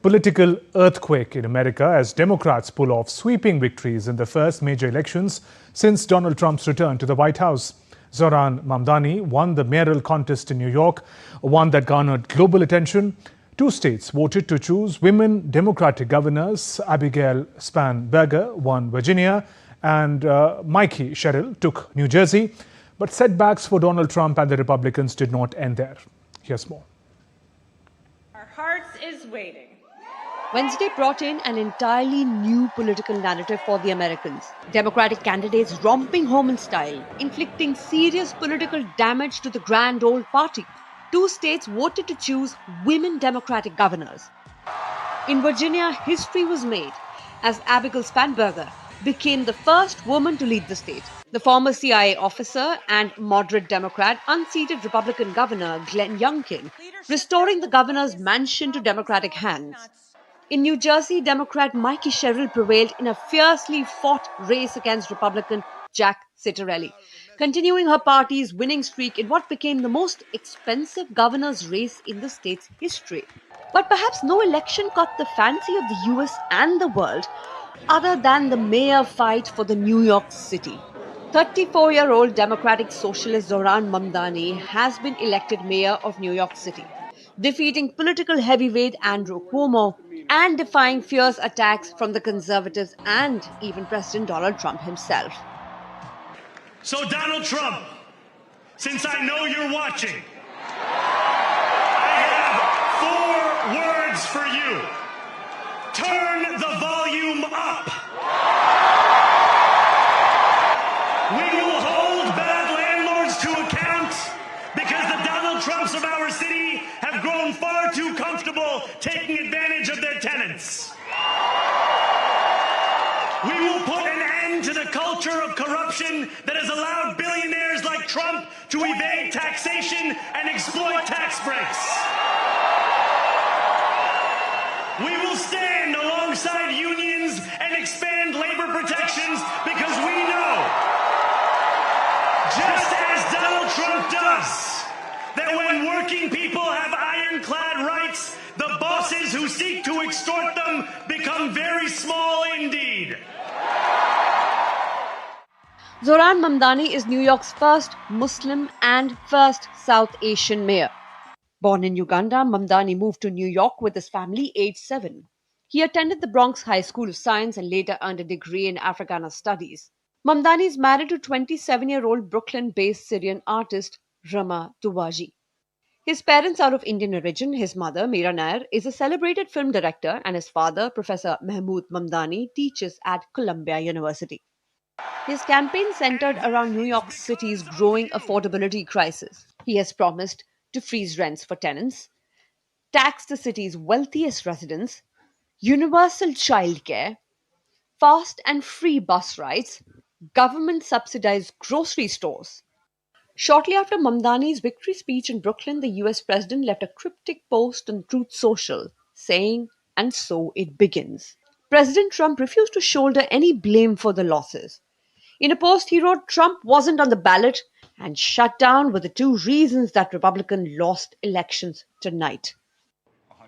political earthquake in America as Democrats pull off sweeping victories in the first major elections since Donald Trump's return to the White House. Zohran Mamdani won the mayoral contest in New York, one that garnered global attention. Two states voted to choose women Democratic governors. Abigail Spanberger won Virginia and Mikey Sherrill took New Jersey. But setbacks for Donald Trump and the Republicans did not end there. Here's more. Our hearts is waiting. Wednesday brought in an entirely new political narrative for the Americans. Democratic candidates romping home in style, inflicting serious political damage to the grand old party. Two states voted to choose women Democratic governors. In Virginia, history was made as Abigail Spanberger became the first woman to lead the state. The former CIA officer and moderate Democrat unseated Republican Governor Glenn Youngkin, restoring the governor's mansion to Democratic hands. In New Jersey, Democrat Mikey Sherrill prevailed in a fiercely fought race against Republican Jack Ciattarelli, continuing her party's winning streak in what became the most expensive governor's race in the state's history. But perhaps no election caught the fancy of the US and the world other than the mayor fight for the New York City. 34-year-old Democratic Socialist Zohran Mamdani has been elected mayor of New York City, defeating political heavyweight Andrew Cuomo and defying fierce attacks from the conservatives and even President Donald Trump himself. So Donald Trump, since I know you're watching, I have 4 words for you. Turn the volume up. We will hold bad landlords to account because the Donald Trumps of our city have grown far too comfortable taking advantage of their tenants. We will put an end to the culture of corruption that has allowed billionaires like Trump to evade taxation and exploit tax breaks. We will stand alongside unions and expand labor protections because we know, just as Donald Trump does, that when working people have ironclad rights, the bosses who seek to extort them become very small indeed. Zohran Mamdani is New York's first Muslim and first South Asian mayor. Born in Uganda, Mamdani moved to New York with his family aged 7. He attended the Bronx High School of Science and later earned a degree in Africana Studies. Mamdani is married to 27-year-old Brooklyn-based Syrian artist Rama Tuwaji. His parents are of Indian origin. His mother, Meera Nair, is a celebrated film director and his father, Professor Mahmood Mamdani, teaches at Columbia University. His campaign centered around New York City's growing affordability crisis. He has promised to freeze rents for tenants, tax the city's wealthiest residents, universal childcare, fast and free bus rides, government-subsidized grocery stores. Shortly after Mamdani's victory speech in Brooklyn, the US president left a cryptic post on Truth Social saying, "And so it begins." President Trump refused to shoulder any blame for the losses. In a post, he wrote Trump wasn't on the ballot and shut down were the 2 reasons that Republicans lost elections tonight.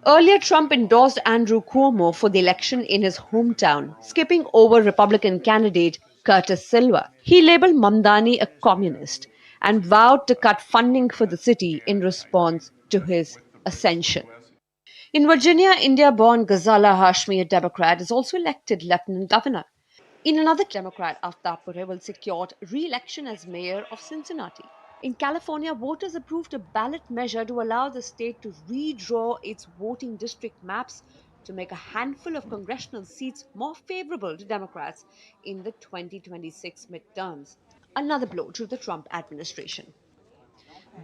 Earlier, Trump endorsed Andrew Cuomo for the election in his hometown, skipping over Republican candidate Curtis Silva. He labeled Mamdani a communist and vowed to cut funding for the city in response to his ascension. In Virginia, India-born Ghazala Hashmi, a Democrat, is also elected lieutenant governor. In another Democrat, Aftab Pureval secured re-election as mayor of Cincinnati. In California, voters approved a ballot measure to allow the state to redraw its voting district maps to make a handful of congressional seats more favorable to Democrats in the 2026 midterms. Another blow to the Trump administration.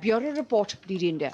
Bureau Report, DD India.